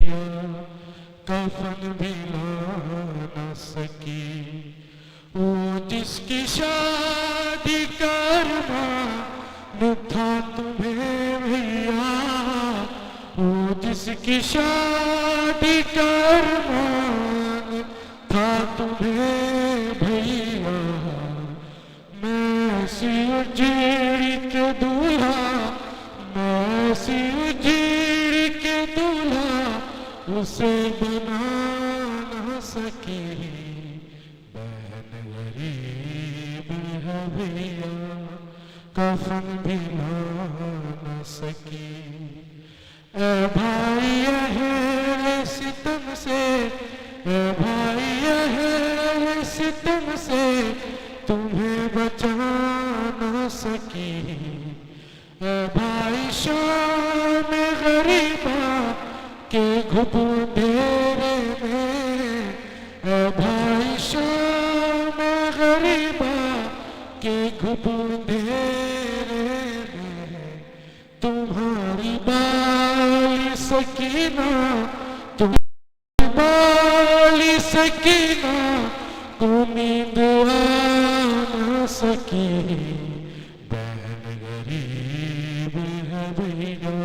भैया कफन भी ला न सकी। वो जिसकी शादी करवाना था तुम्हें भैया, वो जिसकी शादी करवाना था तुम्हें भैया, मैं सी उजीड़ के दूल्हा, मैं सी उजीड़ के दूल्हा उसे बना न सकी। बहन गरीब है भैया कफन भी ला न सकी। ए भाई है सितम से, ए भाई है सितम से तुम्हें बचा न सकी। ए भाई शाम गरीबा के घुबंधेरे में, ए भाई शाम गरीबा के घुबंधेरे में तुम्हारी बाली सकीना, तुम्हारी बाली सकीना को नींद आ न सकी। बहन गरीब है भैया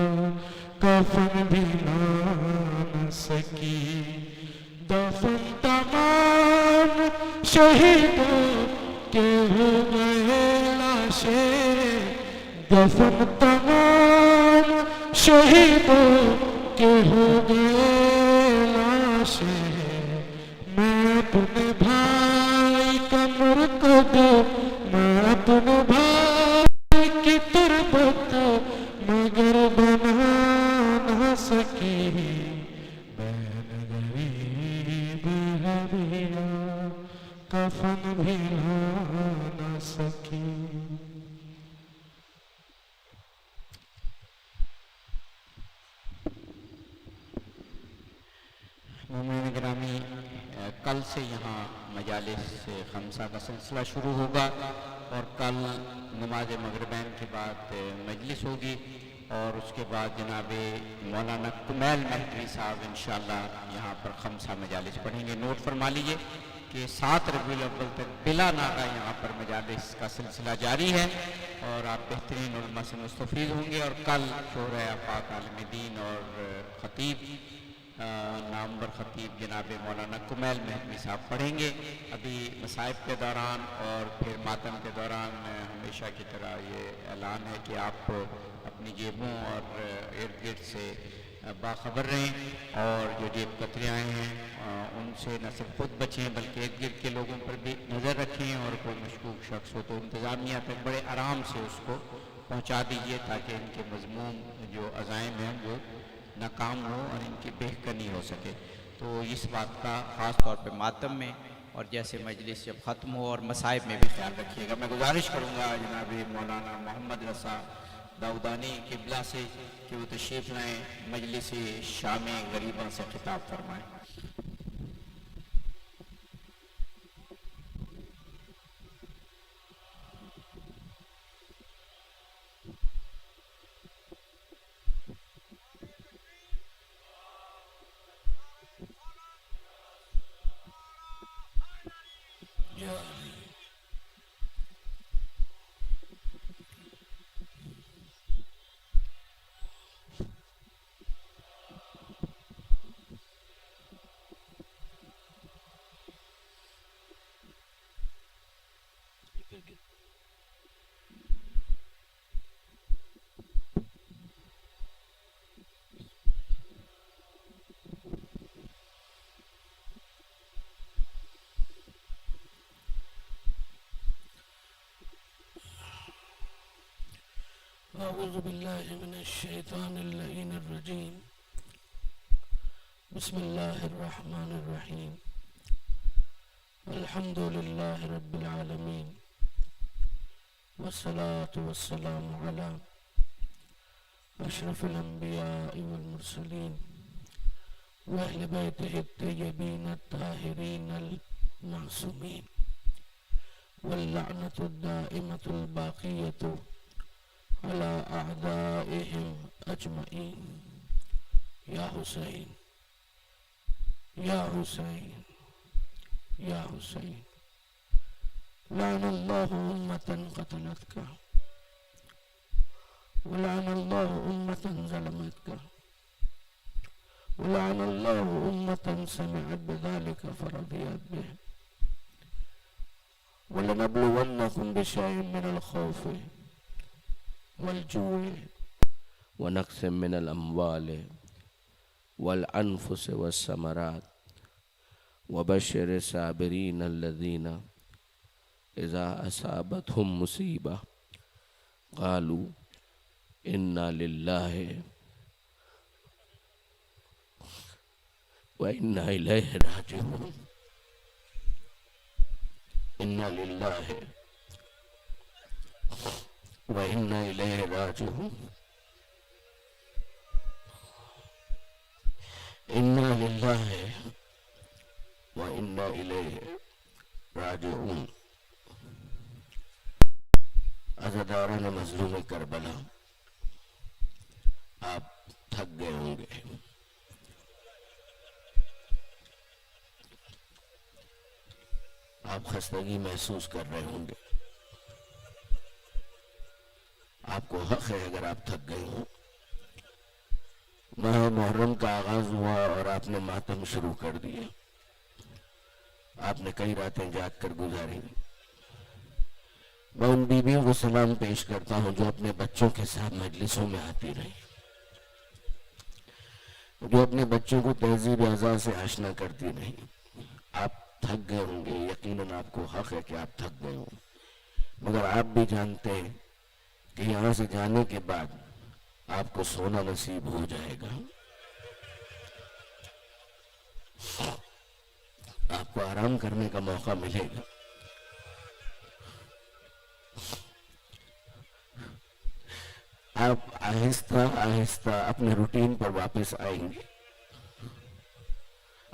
कफन भी ला न सकी। दफन तमाम शहीदों के हो गए लाशें, दफन तमाम शहीदों के हो गए लाशें। मैं अपने भाई का मुर्तद, मैं अपने भाई की तुरबत मगर बना न सकी। बहन गरीब है भैया कफन भी ला न सकी। मोमिन गिरामी, कल से यहाँ मजालिस खमसा का सिलसिला शुरू होगा और कल नमाज मगरिबैन के बाद मजलिस होगी और उसके बाद जनाब मौलाना कुमैल महतवी साहब इंशाअल्लाह यहाँ पर खमसा मजालिस पढ़ेंगे। नोट फरमा लीजिए कि 7 रबीउल अव्वल तक बिला नागा यहाँ पर मजालिस का सिलसिला जारी है और आप बेहतरीन उलमा से मुस्तफ़ीद होंगे। और कल शोहर आफाक आलिम दीन और ख़तीब नामवर ख़तीब जनाब मौलाना कुमैल महतवी साहब पढ़ेंगे। अभी मसाइब के दौरान और फिर मातम के दौरान हमेशा की तरह ये ऐलान है कि आप अपनी जेबों और इर्द गिर्द से बाखबर रहें और जो जेब कतरियाँ हैं उनसे न सिर्फ खुद बचें बल्कि इर्द गिर्द के लोगों पर भी नज़र रखें और कोई मशकूक शख्स हो तो इंतज़ामिया तक बड़े आराम से उसको पहुँचा दीजिए ताकि इनके मज़मूम जो अज़ाइम हैं वो नाकाम हो और इनकी बेहकनी हो सके। तो इस बात का ख़ास तौर पे मातम में और जैसे मजलिस जब ख़त्म हो और मसाइब में भी ख्याल रखिएगा। मैं गुजारिश करूँगा जनाब मौलाना मोहम्मद रसा दाऊदानी किबला से कि वो तशरीफ़ लाएँ, मजलिस शाम गरीबा से खिताब फरमाएँ। अऊज़ु बिल्लाहि मिनश शैतानिर रजीम। बिस्मिल्लाहिर रहमानिर रहीम। अल्हम्दुलिल्लाहि रब्बिल आलमीन वस्सलातु वस्सलामु अला अशरफिल अंबिया वल मुरसलीन व अहले बैतिहि अत्तय्यबीन अत्ताहिरीन अल मासूमीन वल लअनतु दाइमतुल बाक़ियतु अला अअदाइहिम अजमईन। या हुसैन या हुसैन या हुसैन लानल्लाहु उम्मतन क़तलतका व लानल्लाहु उम्मतन ज़लमतका व लानल्लाहु उम्मतन समिअत बिज़ालिका फरदियत बिह व लनब्लुवन्नकुम बिशैइन मिनल खौफ़ि वल जू'i व नक़्सिम मिनल अम्वालि वल अनफुसि वस्समरात व बश्शिरि साबिरीन अल्लज़ीना इज़ा असाबतहुम मुसीबा क़ालू इन्ना लिल्लाहि व इन्ना इलैहि राजिऊन। इन्ना लिल्लाहि व इन्ना इलैहि राजिऊन। इन्ना लिल्लाहि व इन्ना इलैहि राजिऊन। अज़ादारान मज़लूम करबला, आप थक गए होंगे, आप खस्तगी महसूस कर रहे होंगे। आपको हक है अगर आप थक गए हो। माह मुहर्रम का आगाज हुआ और आपने मातम शुरू कर दिया। आपने कई रातें जाग कर गुजारी। मैं उन बीवियों को सलाम पेश करता हूं जो अपने बच्चों के साथ मजलिसों में आती रही, जो अपने बच्चों को तहजीब अज़ा से आशना करती रही। आप थक गए होंगे, यकीनन आपको हक है कि आप थक गए हो, मगर आप भी जानते हैं कि यहां से जाने के बाद आपको सोना नसीब हो जाएगा। आपको आराम करने का मौका मिलेगा। आप आहिस्ता आहिस्ता अपने रूटीन पर वापस आएंगे।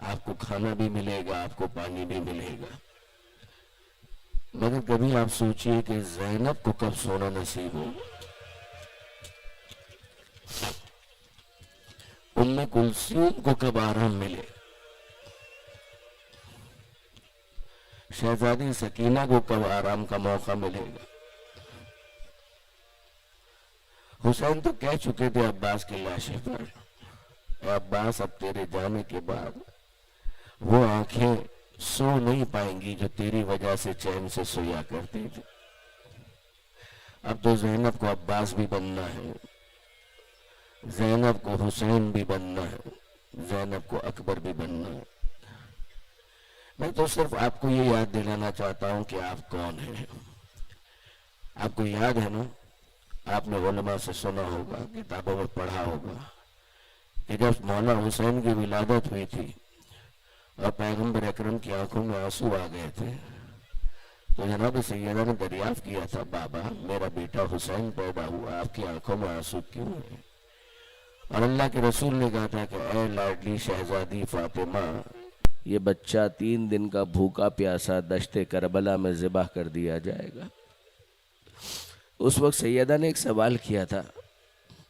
आपको खाना भी मिलेगा, आपको पानी भी मिलेगा। मगर कभी आप सोचिए कि ज़ैनब को कब सोना नसीब हो, उम्मे कुलसूम को कब आराम मिले, शहजादी सकीना को कब आराम का मौका मिलेगा। हुसैन तो कह चुके थे अब्बास की लाश पर, अब्बास अब तेरे जाने के बाद वो आंखें सो नहीं पाएंगी जो तेरी वजह से चैन से सोया करती थी। अब तो ज़ैनब को अब्बास भी बनना है, ज़ैनब को हुसैन भी बनना है, ज़ैनब को अकबर भी बनना है। मैं तो सिर्फ आपको ये याद दिलाना चाहता हूं कि आप कौन हैं। आपको याद है ना, आपने उलमा से सुना होगा, किताबों में पढ़ा होगा कि जब मौला हुसैन की विलादत हुई थी और पैगंबर अकरम की आंखों में आंसू आ गए थे, तो जनाब सैयदा ने दरियाफ्त किया था, बाबा मेरा बेटा हुसैन पैदा हुआ, आपकी आंखों में आंसू क्यों है? और अल्लाह के रसूल ने कहा था कि ऐ लाडली शहजादी फातिमा, ये बच्चा 3 दिन का भूखा प्यासा दश्ते करबला में ज़िबा कर दिया जाएगा। उस वक्त सैयदा ने एक सवाल किया था,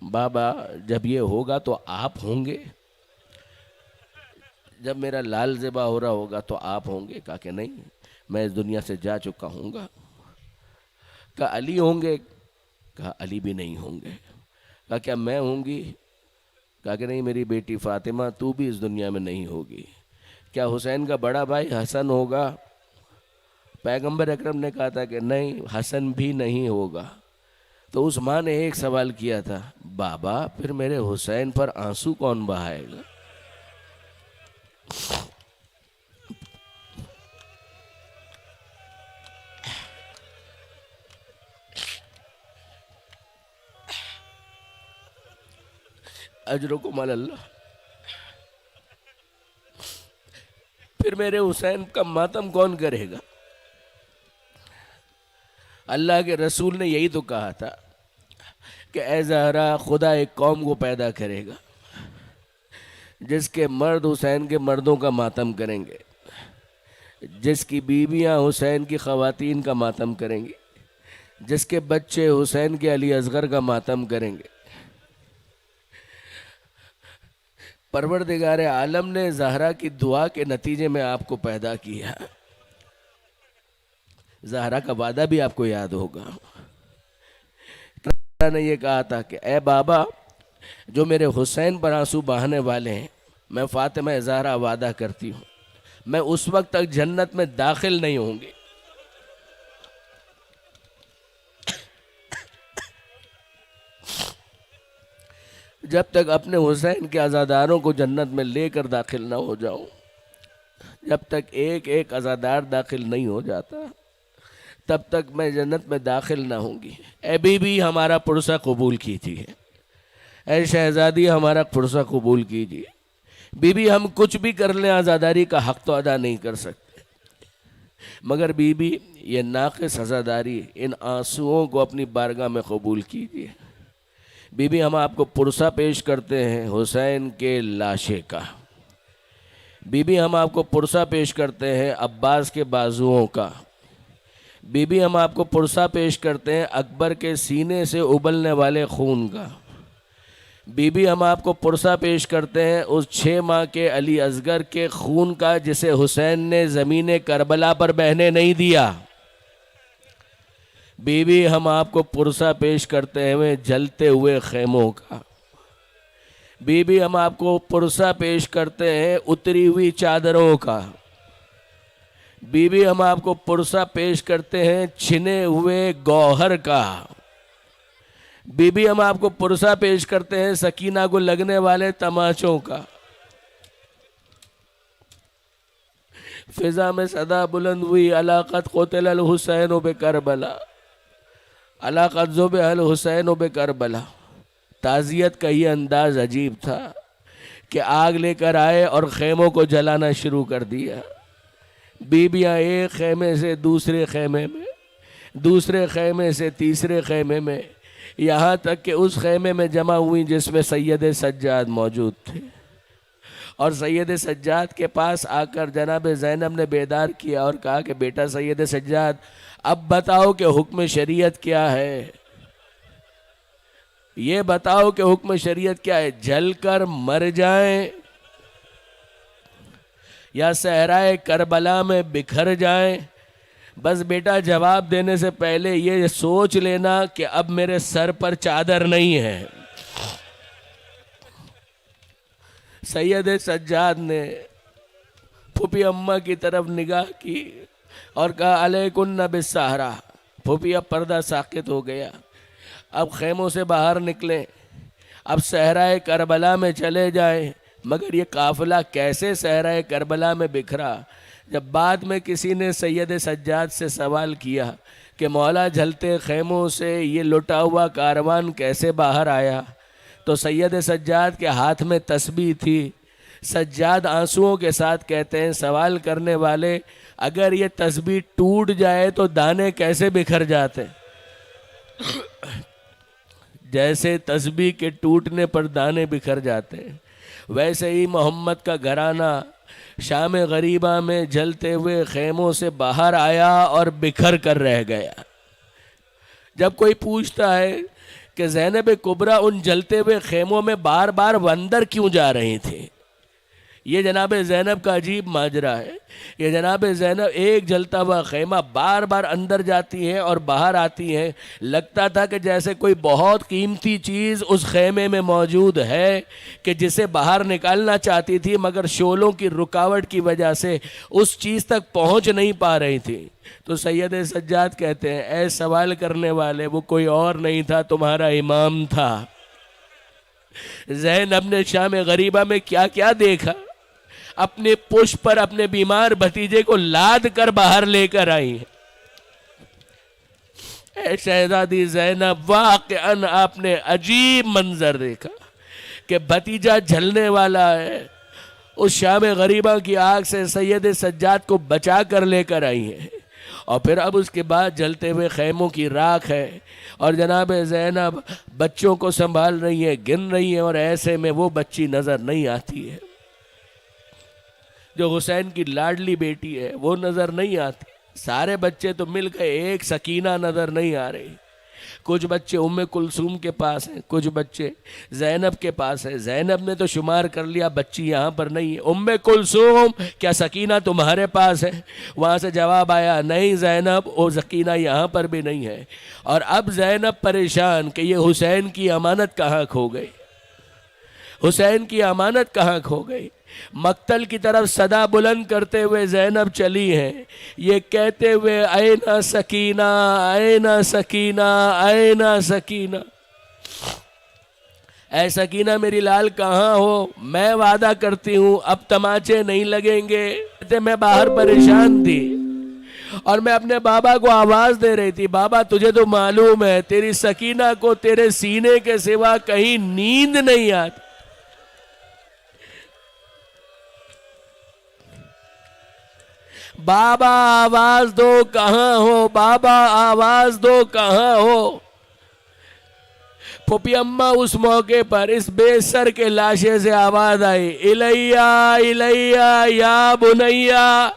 बाबा जब ये होगा तो आप होंगे, जब मेरा लाल ज़िबा हो रहा होगा तो आप होंगे? कहा कि नहीं, मैं इस दुनिया से जा चुका हूँगा। कहा अली होंगे? कहा अली भी नहीं होंगे। कहा क्या मैं होंगी? कहा कि नहीं, मेरी बेटी फातिमा तू भी इस दुनिया में नहीं होगी। क्या हुसैन का बड़ा भाई हसन होगा? पैगंबर अकरम ने कहा था कि नहीं, हसन भी नहीं होगा। तो उस माँ ने एक सवाल किया था, बाबा फिर मेरे हुसैन पर आंसू कौन बहाएगा? अजरुकुम अल्लाह। फिर मेरे हुसैन का मातम कौन करेगा? अल्लाह के रसूल ने यही तो कहा था कि ए ज़हरा, खुदा एक कौम को पैदा करेगा जिसके मर्द हुसैन के मर्दों का मातम करेंगे, जिसकी बीवियां हुसैन की ख़वातीन का मातम करेंगी, जिसके बच्चे हुसैन के अली असगर का मातम करेंगे। परवरदिगार आलम ने ज़हरा की दुआ के नतीजे में आपको पैदा किया। ज़हरा का वादा भी आपको याद होगा, ने ये कहा था कि ए बाबा, जो मेरे हुसैन पर आंसू बहाने वाले हैं, मैं फातिमा ज़हरा वादा करती हूँ मैं उस वक्त तक जन्नत में दाखिल नहीं होंगी जब तक अपने हुसैन के अज़ादारों को जन्नत में लेकर दाखिल ना हो जाऊं। जब तक एक एक अज़ादार दाखिल नहीं हो जाता तब तक मैं जन्नत में दाखिल ना होंगी। ए बीबी, हमारा पुरसा कबूल कीजिए। ए शहजादी, हमारा पुरसा कबूल कीजिए। बीबी, हम कुछ भी कर लें आज़ादारी का हक़ तो अदा नहीं कर सकते, मगर बीबी ये नाक़िस अज़ादारी, इन आंसुओं को अपनी बारगाह में कबूल कीजिए। बीबी, हम आपको पुरसा पेश करते हैं हुसैन के लाशे का। बीबी, हम आपको पुरसा पेश करते हैं अब्बास के बाजुओं का। बीबी, हम आपको पुरसा पेश करते हैं अकबर के सीने से उबलने वाले खून का। बीबी, हम आपको पुरसा पेश करते हैं उस 6 माह के अली असगर के खून का जिसे हुसैन ने ज़मीन करबला पर बहने नहीं दिया। बीबी, हम आपको पुरसा पेश करते हैं जलते हुए खेमों का। बीबी, हम आपको पुरसा पेश करते हैं उतरी हुई चादरों का। बीबी, हम आपको पुरसा पेश करते हैं छिने हुए गौहर का। बीबी, हम आपको पुरसा पेश करते हैं सकीना को लगने वाले तमाचों का। फिजा में सदा बुलंद हुई अलाक़त क़ुतिल अल हुसैन बे करबला, अलाक़त ज़ुब अल हुसैन बे करबला। ताज़ियत का ये अंदाज अजीब था कि आग लेकर आए और खेमों को जलाना शुरू कर दिया। बीबियाँ एक खेमे से दूसरे खेमे में, दूसरे खेमे से तीसरे खेमे में, यहाँ तक कि उस खेमे में जमा हुई जिसमें सैयद सज्जाद मौजूद थे। और सैयद सज्जाद के पास आकर जनाब ज़ैनब ने बेदार किया और कहा कि बेटा सैयद सज्जाद, अब बताओ कि हुक्म शरीयत क्या है, ये बताओ कि हुक्म शरीयत क्या है, जलकर मर जाएं या सहराए करबला में बिखर जाएं? बस बेटा, जवाब देने से पहले ये सोच लेना कि अब मेरे सर पर चादर नहीं है। सैयद सज्जाद ने फूफी अम्मा की तरफ निगाह की और कहा अलैकुन्ना बिस्सहरा। फूफी, अब पर्दा साकित हो गया, अब खेमों से बाहर निकलें, अब सहराए करबला में चले जाएं। मगर ये काफिला कैसे सहराए करबला में बिखरा? जब बाद में किसी ने सैयद सज्जाद से सवाल किया कि मौला, जलते खेमों से ये लुटा हुआ कारवान कैसे बाहर आया, तो सैयद सज्जाद के हाथ में तस्बीह थी। सज्जाद आंसुओं के साथ कहते हैं, सवाल करने वाले, अगर ये तस्बीह टूट जाए तो दाने कैसे बिखर जाते? जैसे तस्बीह के टूटने पर दाने बिखर जाते हैं, वैसे ही मोहम्मद का घराना शाम गरीबा में जलते हुए खेमों से बाहर आया और बिखर कर रह गया। जब कोई पूछता है कि ज़ैनब कुबरा उन जलते हुए खेमों में बार बार अंदर क्यों जा रही थी, ये जनाब ज़ैनब का अजीब माजरा है। ये जनाब ज़ैनब एक जलता हुआ खेमा बार बार अंदर जाती हैं और बाहर आती हैं। लगता था कि जैसे कोई बहुत कीमती चीज़ उस खेमे में मौजूद है कि जिसे बाहर निकालना चाहती थी, मगर शोलों की रुकावट की वजह से उस चीज़ तक पहुंच नहीं पा रही थी। तो सैयद सज्जाद कहते हैं, ऐ सवाल करने वाले, वो कोई और नहीं था, तुम्हारा इमाम था। ज़ैनब ने शाम गरीबा में क्या क्या देखा, अपने पुष्प पर अपने बीमार भतीजे को लाद कर बाहर लेकर आई है। शहजादी ज़ैनब, वाक़अन आपने अजीब मंजर देखा कि भतीजा जलने वाला है, उस शाम गरीबा की आग से सैयद सज्जाद को बचा कर लेकर आई है, और फिर अब उसके बाद जलते हुए खेमों की राख है, और जनाब ज़ैनब बच्चों को संभाल रही है, गिन रही है, और ऐसे में वो बच्ची नज़र नहीं आती है जो हुसैन की लाडली बेटी है, वो नज़र नहीं आती। सारे बच्चे तो मिल गए, एक सकीना नज़र नहीं आ रही। कुछ बच्चे उम्मे कुलसूम के पास हैं, कुछ बच्चे ज़ैनब के पास हैं। ज़ैनब ने तो शुमार कर लिया बच्ची यहाँ पर नहीं है। उम्मे कुलसूम, क्या सकीना तुम्हारे पास है? वहाँ से जवाब आया, नहीं ज़ैनब, वो सकीना यहाँ पर भी नहीं है। और अब ज़ैनब परेशान कि ये हुसैन की अमानत कहाँ खो गई, हुसैन की अमानत कहाँ खो गई। मक्तल की तरफ सदा बुलंद करते हुए ज़ैनब चली हैं, ये कहते हुए ऐना सकीना, ऐना सकीना, ऐना सकीना, ऐ सकीना मेरी लाल कहाँ हो? मैं वादा करती हूँ अब तमाचे नहीं लगेंगे। मैं बाहर परेशान थी और मैं अपने बाबा को आवाज दे रही थी, बाबा तुझे तो मालूम है तेरी सकीना को तेरे सीने के सिवा कहीं नींद नहीं आती। बाबा आवाज दो कहाँ हो, बाबा आवाज दो कहाँ हो। फूफी अम्मा उस मौके पर इस बेसर के लाशे से आवाज आई, इलैया इलैया या बुनैया,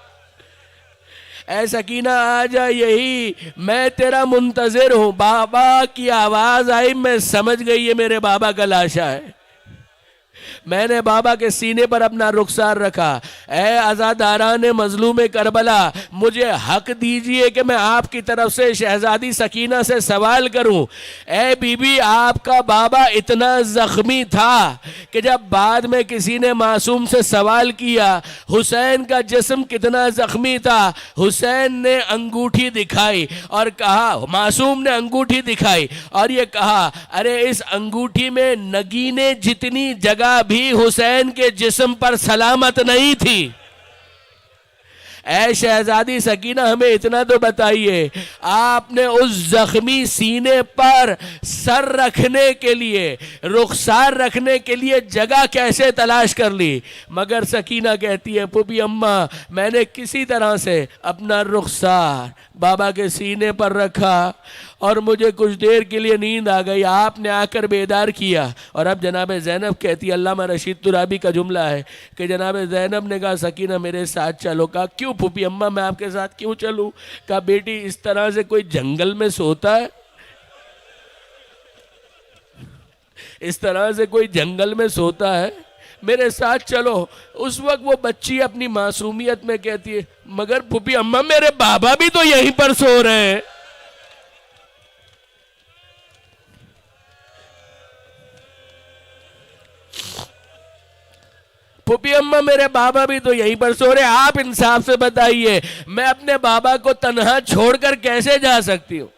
ऐ सकीना आजा, यही मैं तेरा मुंतजिर हूं। बाबा की आवाज आई, मैं समझ गई ये मेरे बाबा का लाशा है। मैंने बाबा के सीने पर अपना रुखसार रखा, ऐ आज़ादारान मजलूम करबला, मुझे हक दीजिए कि मैं आपकी तरफ से शहजादी सकीना से सवाल करूं। ऐ बीबी, आपका बाबा इतना जख्मी था कि जब बाद में किसी ने मासूम से सवाल किया हुसैन का जिस्म कितना जख्मी था, हुसैन ने अंगूठी दिखाई और कहा, मासूम ने अंगूठी दिखाई और ये कहा, अरे इस अंगूठी में नगीने जितनी जगह भी हुसैन के जिस्म पर सलामत नहीं थी। ऐ शहजादी सकीना, हमें इतना तो बताइए, आपने उस जख्मी सीने पर सर रखने के लिए, रुखसार रखने के लिए जगह कैसे तलाश कर ली? मगर सकीना कहती है, फूफी अम्मा, मैंने किसी तरह से अपना रुखसार बाबा के सीने पर रखा और मुझे कुछ देर के लिए नींद आ गई, आपने आकर बेदार किया। और अब जनाब ज़ैनब कहती है, अल्लामा रशीद तुराबी का जुमला है कि जनाब ज़ैनब ने कहा, सकीना मेरे साथ चलो। कहा क्यों फूफी अम्मा, मैं आपके साथ क्यों चलूं? कहा बेटी, इस तरह से कोई जंगल में सोता है? इस तरह से कोई जंगल में सोता है? मेरे साथ चलो। उस वक्त वो बच्ची अपनी मासूमियत में कहती है, मगर फूफी अम्मा मेरे बाबा भी तो यहीं पर सो रहे हैं। फूफी अम्मा मेरे बाबा भी तो यहीं पर सो रहे, आप इंसाफ से बताइए, मैं अपने बाबा को तन्हा छोड़कर कैसे जा सकती हूँ?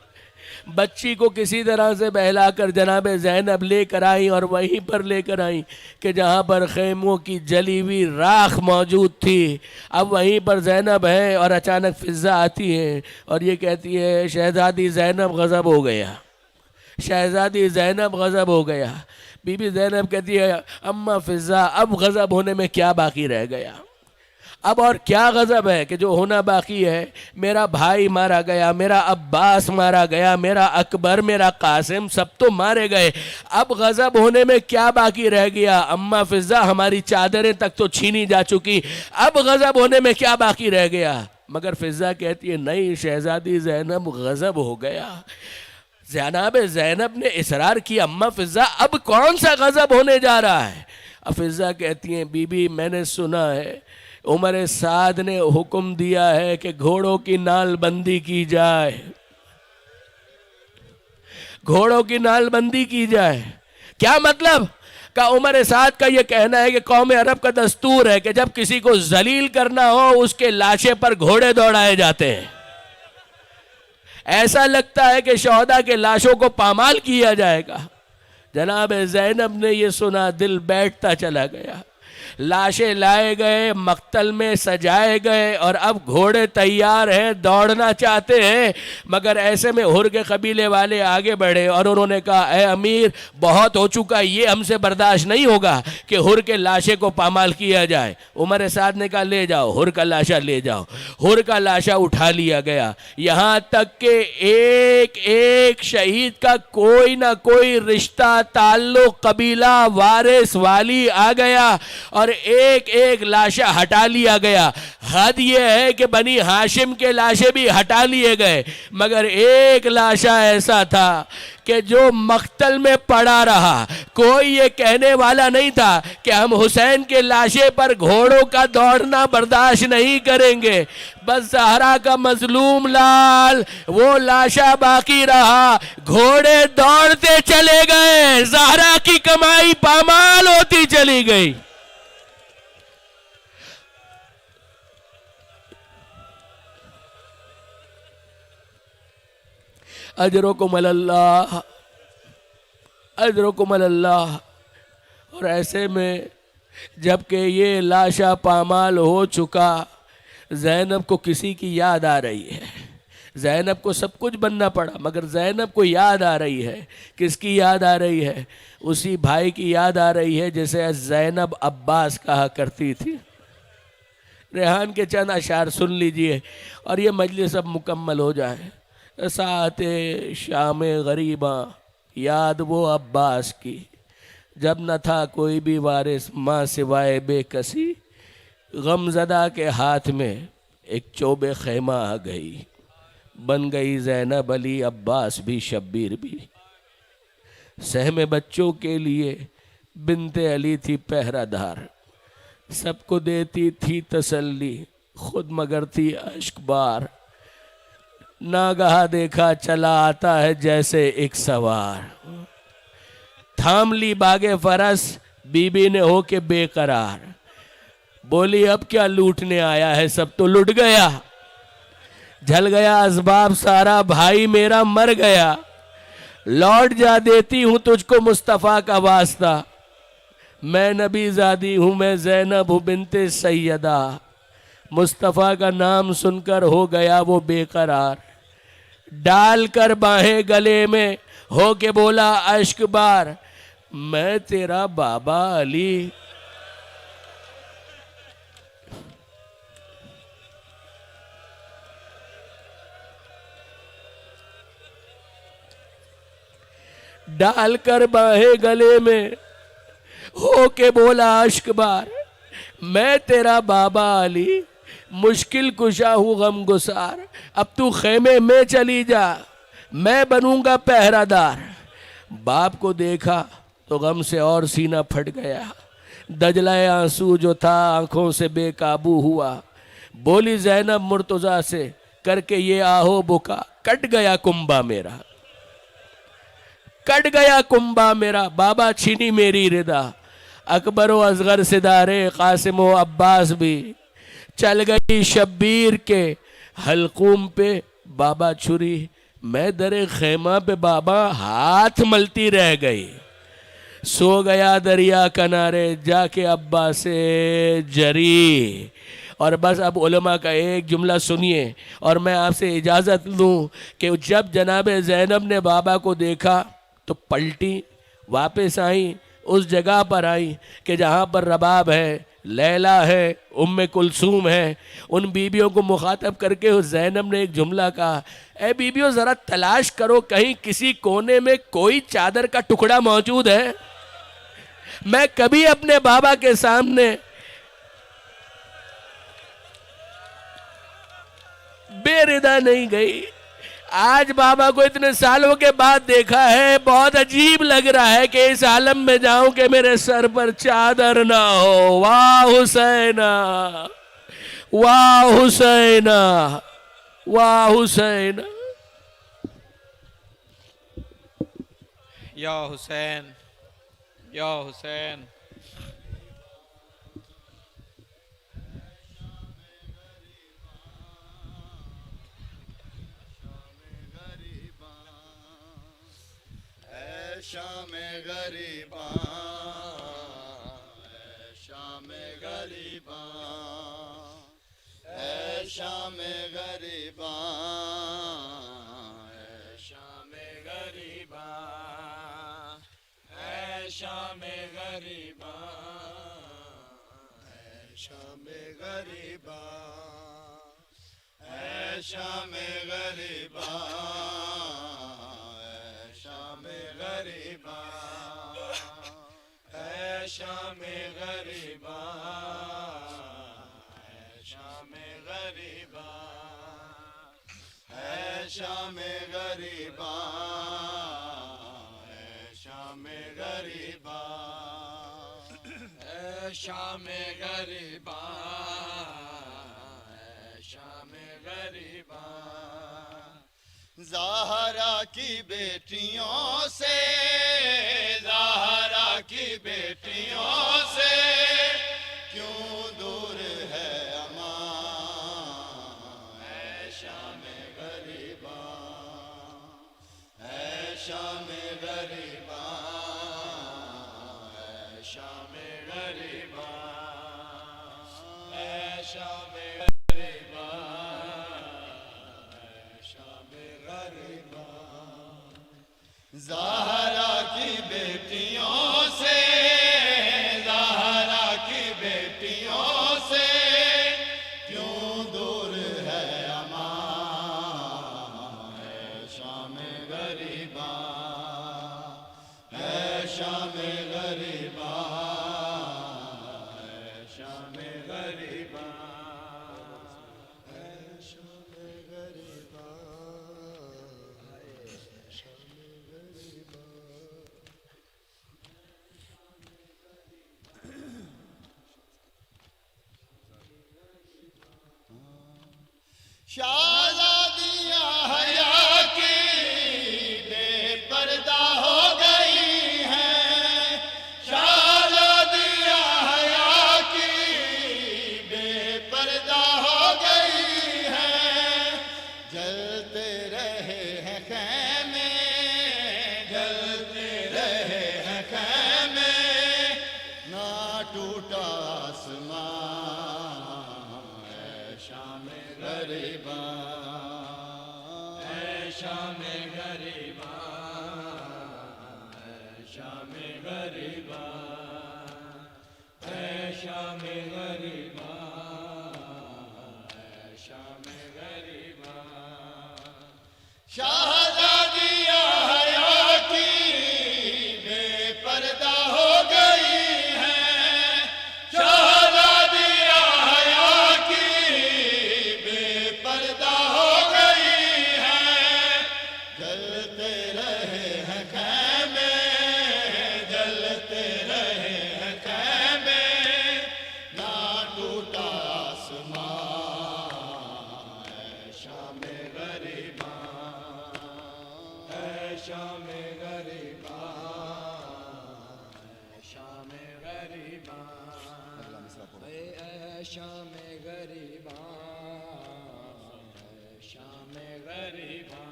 बच्ची को किसी तरह से बहलाकर जनाब ज़ैनब लेकर आई और वहीं पर लेकर आई कि जहाँ पर खेमों की जली हुई राख मौजूद थी। अब वहीं पर ज़ैनब है और अचानक फ़िज़ा आती है और ये कहती है, शहज़ादी ज़ैनब गज़ब हो गया, शहज़ादी ज़ैनब गज़ब हो गया। बीबी ज़ैनब कहती है, अम्मा फ़िज़ा, अब गज़ब होने में क्या बाकी रह गया? अब और क्या गज़ब है कि जो होना बाकी है? मेरा भाई मारा गया, मेरा अब्बास मारा गया, मेरा अकबर, मेरा कासिम, सब तो मारे गए। अब गज़ब होने में क्या बाकी रह गया? अम्मा फ़िज़ा, हमारी चादरें तक तो छीनी जा चुकी, अब गज़ब होने में क्या बाकी रह गया? मगर फ़िज़ा कहती है, नहीं शहज़ादी ज़ैनब, गज़ब हो गया। जनाब ज़ैनब ने इसरार किया, अम्मा फ़िज़ा अब कौन सा गज़ब होने जा रहा है? अब फ़िज़ा कहती हैं, बीबी मैंने सुना है उमर साद ने हुक्म दिया है कि घोड़ों की नालबंदी की जाए, घोड़ों की नालबंदी की जाए। क्या मतलब? का उमर साद का यह कहना है कि कौम अरब का दस्तूर है कि जब किसी को जलील करना हो उसके लाशे पर घोड़े दौड़ाए जाते हैं। ऐसा लगता है कि शोहदा के लाशों को पामाल किया जाएगा। जनाब ज़ैनब ने यह सुना, दिल बैठता चला गया। लाशें लाए गए, मक्तल में सजाए गए और अब घोड़े तैयार हैं, दौड़ना चाहते हैं। मगर ऐसे में हुर के कबीले वाले आगे बढ़े और उन्होंने कहा, ए अमीर, बहुत हो चुका, ये हमसे बर्दाश्त नहीं होगा कि हुर के लाशे को पामाल किया जाए। उमर साद ने कहा, ले जाओ, हुर का लाशा ले जाओ। हुर का लाशा उठा लिया गया, यहाँ तक कि एक एक शहीद का कोई ना कोई रिश्ता, ताल्लुक, कबीला, वारिस, वाली आ गया और एक एक लाशा हटा लिया गया। हद ये है कि बनी हाशिम के लाशें भी हटा लिए गए, मगर एक लाशा ऐसा था कि जो मख्तल में पड़ा रहा। कोई ये कहने वाला नहीं था कि हम हुसैन के लाशे पर घोड़ों का दौड़ना बर्दाश्त नहीं करेंगे। बस ज़हरा का मजलूम लाल वो लाशा बाकी रहा, घोड़े दौड़ते चले गए, ज़हरा की कमाई पामाल होती चली गई। अजरुकुम अल्लाह, अजरुकुम अल्लाह। और ऐसे में जबकि ये लाशा पामाल हो चुका, ज़ैनब को किसी की याद आ रही है। ज़ैनब को सब कुछ बनना पड़ा, मगर ज़ैनब को याद आ रही है। किसकी याद आ रही है? उसी भाई की याद आ रही है जिसे ज़ैनब अब्बास कहा करती थी। रेहान के चंद अशार सुन लीजिए और ये मजलिस अब मुकम्मल हो जाए। साते शाम गरीबा, याद वो अब्बास की, जब न था कोई भी वारिस माँ सिवाय बेकसी। गमज़दा के हाथ में एक चोबे खैमा आ गई, बन गई ज़ैनब अली अब्बास भी शब्बीर भी। सहमे बच्चों के लिए बिनते अली थी पहरादार, सबको देती थी तसल्ली, खुद मगर थी अश्कबार। नागहा देखा चला आता है जैसे एक सवार, थाम ली बागे फरस बीबी ने हो के बेकरार। बोली अब क्या लूटने आया है, सब तो लुट गया। जल गया असबाब सारा, भाई मेरा मर गया। लौट जा देती हूँ तुझको मुस्तफ़ा का वास्ता, मैं नबी ज़ादी हूँ, मैं ज़ैनब हूँ बिनते सैयदा। मुस्तफ़ा का नाम सुनकर हो गया वो बेकरार, डाल कर बाहें गले में हो के बोला अश्क बार, मैं तेरा बाबा अली। डाल कर बाहें गले में हो के बोला अश्क बार, मैं तेरा बाबा अली, मुश्किल कुशा हूँ गम गुसार। अब तू खेमे में चली जा, मैं बनूंगा पहरादार। बाप को देखा तो गम से और सीना फट गया, दजलाए आंसू जो था आंखों से बेकाबू हुआ। बोली ज़ैनब मुर्तज़ा से करके ये आहो बुका, कट गया कुंबा मेरा, कट गया कुंबा मेरा। बाबा छीनी मेरी रिदा, अकबर व असगर सिदारे कासिम व अब्बास भी। चल गई शब्बीर के हलकूम पे बाबा छुरी, मैं दरे खेमा पे बाबा हाथ मलती रह गई। सो गया दरिया किनारे जाके अब्बा से जरी। और बस अब उलमा का एक जुमला सुनिए और मैं आपसे इजाज़त लूँ कि जब जनाब ज़ैनब ने बाबा को देखा तो पलटी, वापस आई, उस जगह पर आई कि जहाँ पर रबाब है, लैला है, उम्मे कुलसूम है। उन बीबियों को मुखातब करके उस ज़ैनब ने एक जुमला कहा, ए बीबियों ज़रा तलाश करो कहीं किसी कोने में कोई चादर का टुकड़ा मौजूद है। मैं कभी अपने बाबा के सामने बेरिदा नहीं गई, आज बाबा को इतने सालों के बाद देखा है, बहुत अजीब लग रहा है कि इस आलम में जाऊं कि मेरे सर पर चादर ना हो। वाह हुसैना, वाह हुसैना, वाह हुसैना। या हुसैन, या हुसैन। शाम गरीबा, शाम गरीबा, शाम गरीबा, शाम गरीबा, शाम गरीबा, शाम गरीबा, शाम गरीबा, शाम गरीबा, शाम गरीबा, शाम शाम गरीबा शाम गरीबा शाम गरीबा शाम गरीबा ज़हरा की बेटियों से ज़हरा की बेटियों से क्यों दूर है अमान ऐ शाम गरीबा ऐ शाम गरीबा ऐ शाम गरीबा ऐ शाम गरीबा ऐ शाम गरीबा ज़हरा की बेटियों से ज़हरा की बेटियों से क्यों दूर है अमान ऐ शाम गरीबा ऐ शाम गरीबा ऐ शाम गरीबा ऐ शाम गरीबा ऐ शाम गरीबा शाहज़ादियाँ हया की बेपर्दा हो गई हैं शाहज़ादियाँ हया की बेपर्दा हो गई हैं जलते रहे हैं ख़ैमे जलते रहे हैं ख़ैमे ना टूटा आसमान ऐ शाम गरीबा ऐ शाम गरीबा ऐ शाम गरीबा ऐ शाम गरीबा ऐ शाम गरीबा शाहज़ादियाँ हया की बेपर्दा हो गई हैं शाहज़ादियाँ हया की बेपर्दा हो गई हैं जलते रहे हैं ख़ैमे जलते रहे हैं ख़ैमे ना टूटा आसमान ऐ शाम गरीबा ऐ शाम गरीबा ऐ शाम गरीबा ऐ शाम गरीबा ऐ शाम गरीबा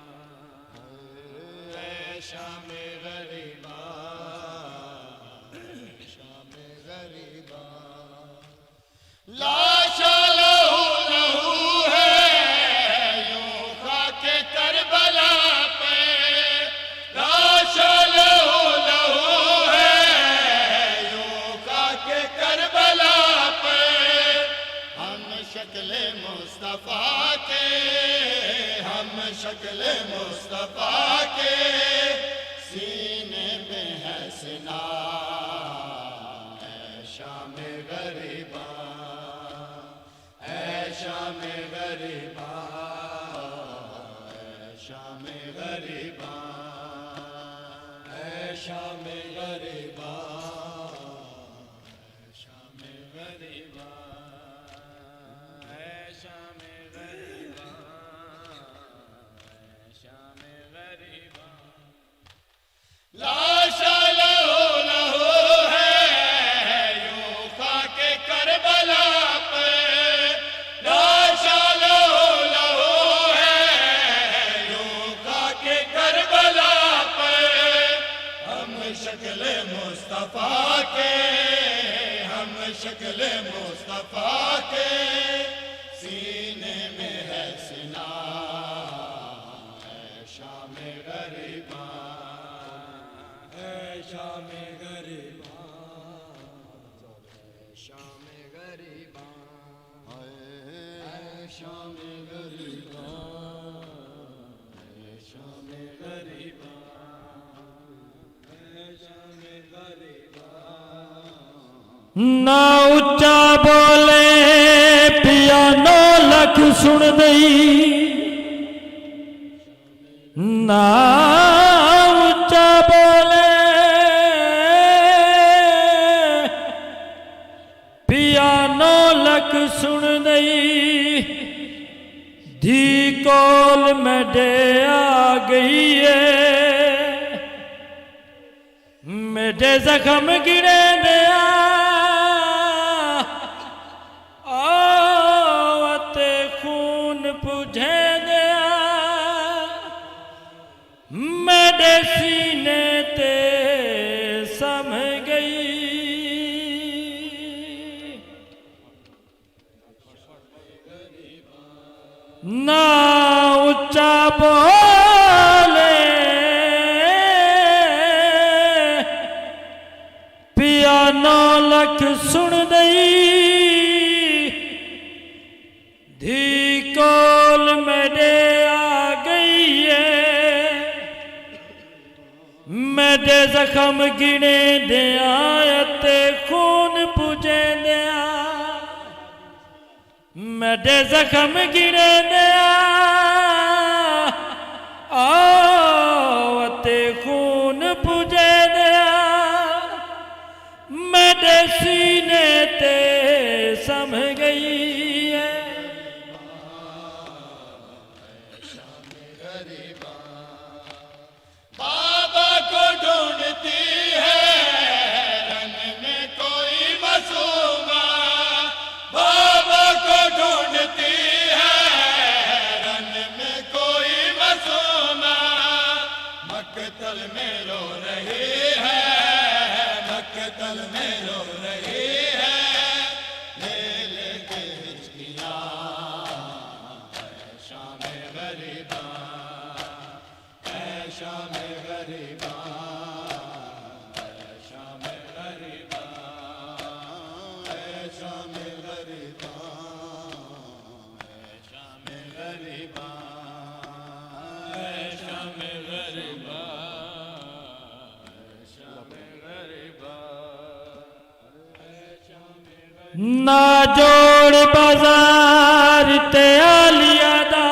ऐ शाम गरीबा ऐ शाम गरीबा लाशा लहू लहू है यूं खाके करबला पे लाशा लहू लहू है यूं खाके करबला पे हम शक्ल मुस्तफ़ा के हम शक्ल मुस्तफ़ा के सीने पे है सिना ऐ शाम गरीबा ऐ शाम गरीबा ऐ शाम गरीबा ऐ शाम गरीबा ऐ शाम गरीबा ऐ शाम गरीबा ऐ शाम गरीबा लाशा लहू लहू है यूं खाके करबला पे लाशा लहू लहू है यूं खाके करबला पे हम शक्ल मुस्तफ़ा के हम शक्ल मुस्तफ़ा के सीने में है सिना ऐ शाम गरीबा ऐ शाम गरीबा ऐ शाम गरीबा ऐ शाम गरीबा ऐ शाम गरीबा ऐ शाम गरीबा ना उच्चा बोले पियानो लख सुन दई ना ऊंचा बोले पियानो लक सुन दई धी कोल मेडे आ गई है मेडे जख्म गिरे दिया आवते खून पुझे दिया मेरे सीने ते सम गई ना ऊंचा बोले पियानो लख सुन दई धी कोल मेरे आ गई है मेरे जख्म गिने दिया ते खून पुजे दिया मेरे जख्म गिने दिया ते खून पुजे दिया मेरे सीने ते सम गई है बाबा को ढूंढती है रन में कोई मासूमा बाबा को ढूंढती है रन में कोई मासूमा मक्तल में रो रही है मक्तल में रो रही है ले लेके हिचकियां शाम गरीबा शाम गरीबा शाम गरीबा शाम गरीबा शाम गरीबा शाम गरीबा शाम गरीबा ना जोड़ बाजार ते आलिया दा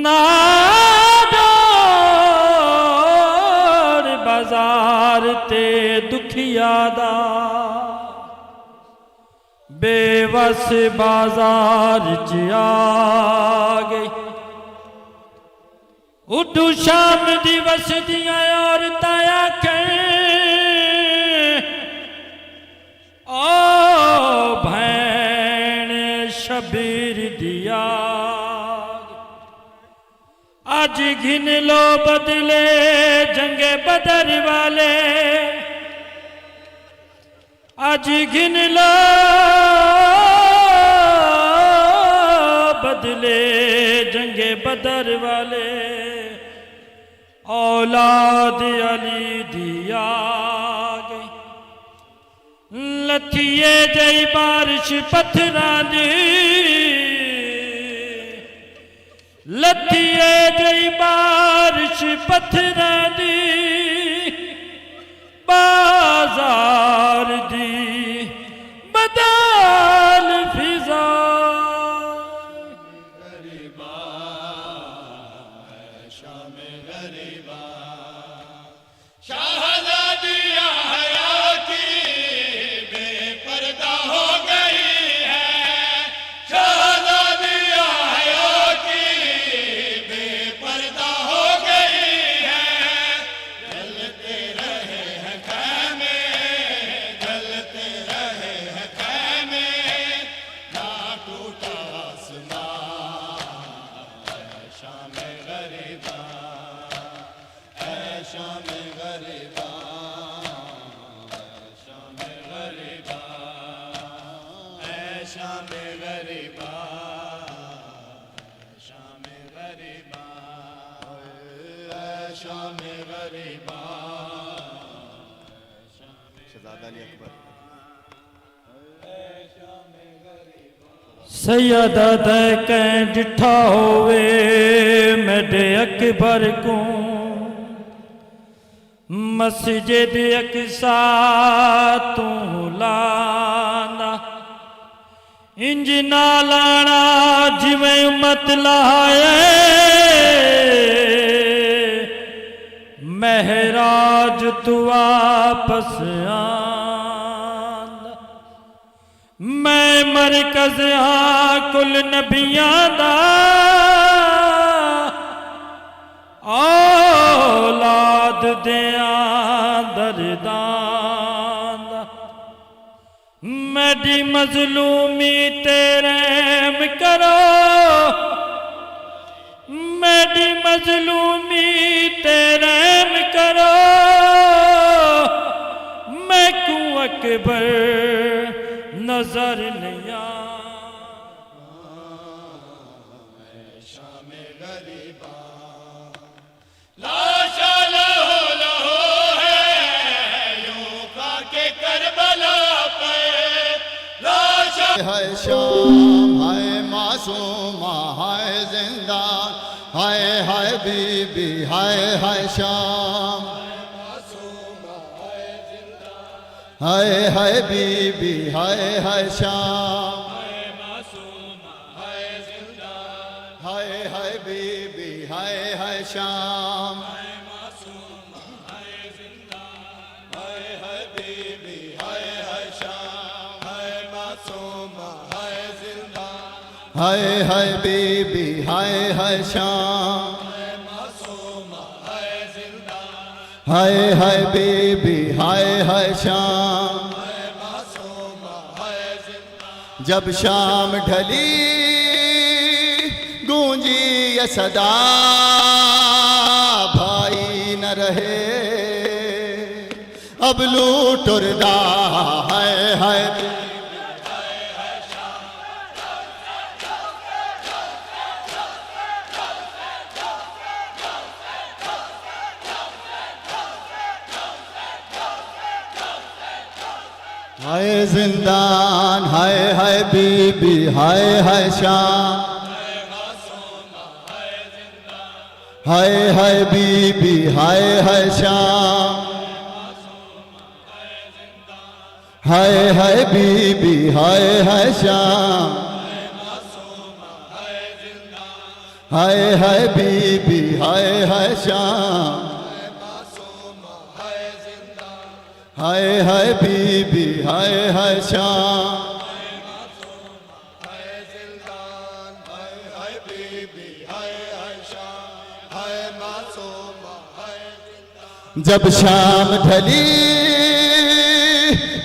ना जोड़ बाजार ते दुखिया दा बेवस बाजार च आ गई उठू शाम दिवस दिया औरतां आखें ओ भैन शबीर दिया आज घिन लो बदले जंगे बदर वाले आज घिन लो बदले जंगे बदर वाले औलाद अली दिया गई लथिए जई बारिश पत्थरां दी लथिए जई बारिश पत्थरां दी बाजार दी बदल फिजा गरीबा शाम गरीबा शाहजादिया हया की बेपर्दा हो गई है शाहजादिया हया की बेपर्दा हो गई है जलते रहे हैं खैमे जलते रहे हैं खैमे ना टूटा आसमां शाम गरीबा शाम गरीबा शाम गरीबा शाम गरीबा शाम गरीबा शाम गरीबा शहजादा अली अकबर सैयदा दे कैं डिठा होवे मेरे अकबर को मस्जिद अक्सा तू लाना इंज ना लाना जिवें उम्मत लाए महराज तू वापस आंदा मैं मरकज हाँ कुल नबियां दा औलाद दियां दरदां दा मेरी मजलूमी तेरे में करो मेरी मजलूमी तेरे में करो मैं क्यों अकबर नजर नहीं आ शामे गरीबा लाशा लहो लहो है यूं का के करबला पे लाशा है शाम हाय मासूमा हाय जिंदा हाय हाय बीबी हाय हाय शाम हाय हाय बीबी हाय हाय शाम हाय हाय बीबी हाय हाय शाम हाय हाय बीबी हाय हाय शाम हाय मासूम हाय जिंदा हाय हाय बीबी हाय हाय शाम हाय हाय बीबी हाय हाय शाम जब शाम ढली गूंजी ये सदा भाई न रहे अब लूट उर्दा हाय हाय हाय जिंदान हाय हाय बीबी हाय हाय शाम हाय हाय बीबी हाय हाय शाम हाय हाय बीबी हाय हाय शाम हाय हाय बीबी हाय हाय शाम हाय हाय बीबी हाय हाय शाम जब शाम ढली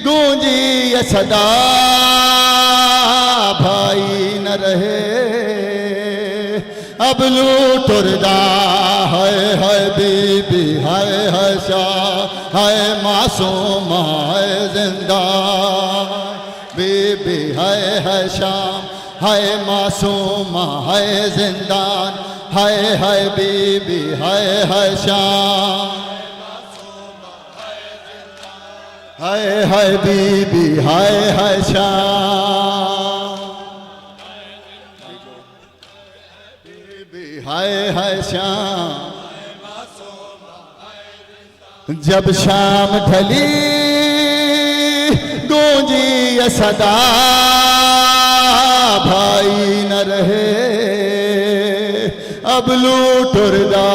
गूंजी ये सदा भाई न रहे अब लूट उर्दा हाय हाय बीबी हाय हाय शाह हाय मासूम हाय जिंदा बीबी हाय हाय शाम हाय मासूम हाय जिंदान हाय हाय बीबी हाय हाय शाम हाय हाय बीबी हाय हाय शाम बीबी हाय हाय शाम जब शाम ढली गूंजी ये सदा भाई न रहे अब लूट उर्दा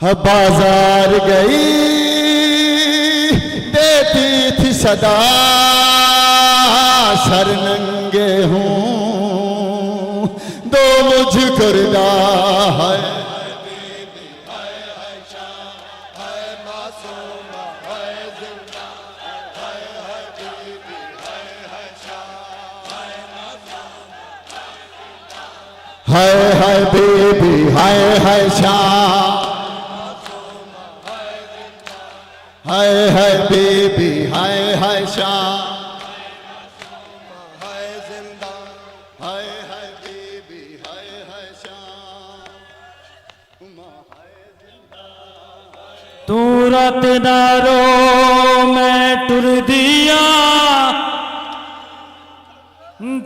बाजार गई देती थी सदा सर नंगे हूँ दो मुझको रिदा है हाय हाय बेबी हाय हाय शाम हाय हाय बेबी हाय हाय शाम हाय जिंदा हाय हाय बेबी हाय हाय शाम तू रात नारो मैं टुर दिया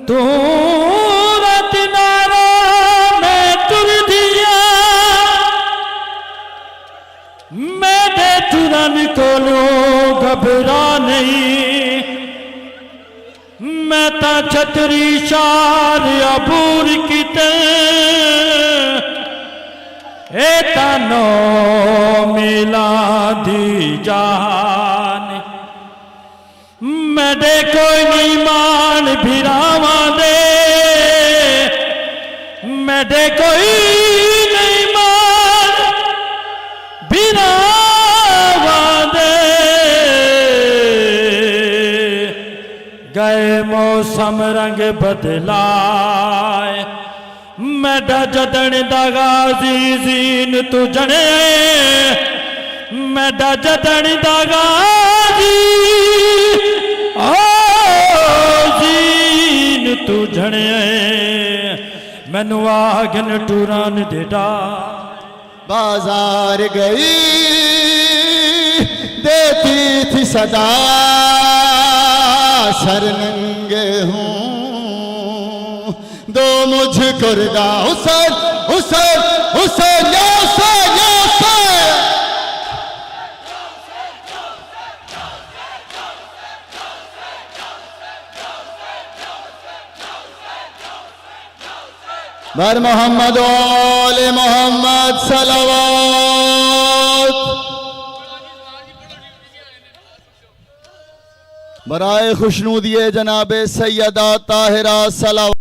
तू रात नारो छतरी शार अबूर किते ए तानो मिला दी जान मेरे कोई नहीं मान भिरावा दे मेरे कोई नहीं मान भिरावा दे गए मौसम रंग बदलाए मेरा जदन दा गाजी जीन तू जने मेरा जदन दा गाजी जीन तू जने मैनू आगन टूरान देता बाजार गई देती थी सदा सर नंगे हूँ दो मुझको रिदा हुसैन हुसैन हुसैन या हुसैन या हुसैन बर मोहम्मद ओले मोहम्मद सलावत बराए खुशनूदिये जनाबे सैयदा ताहिरा सलावत।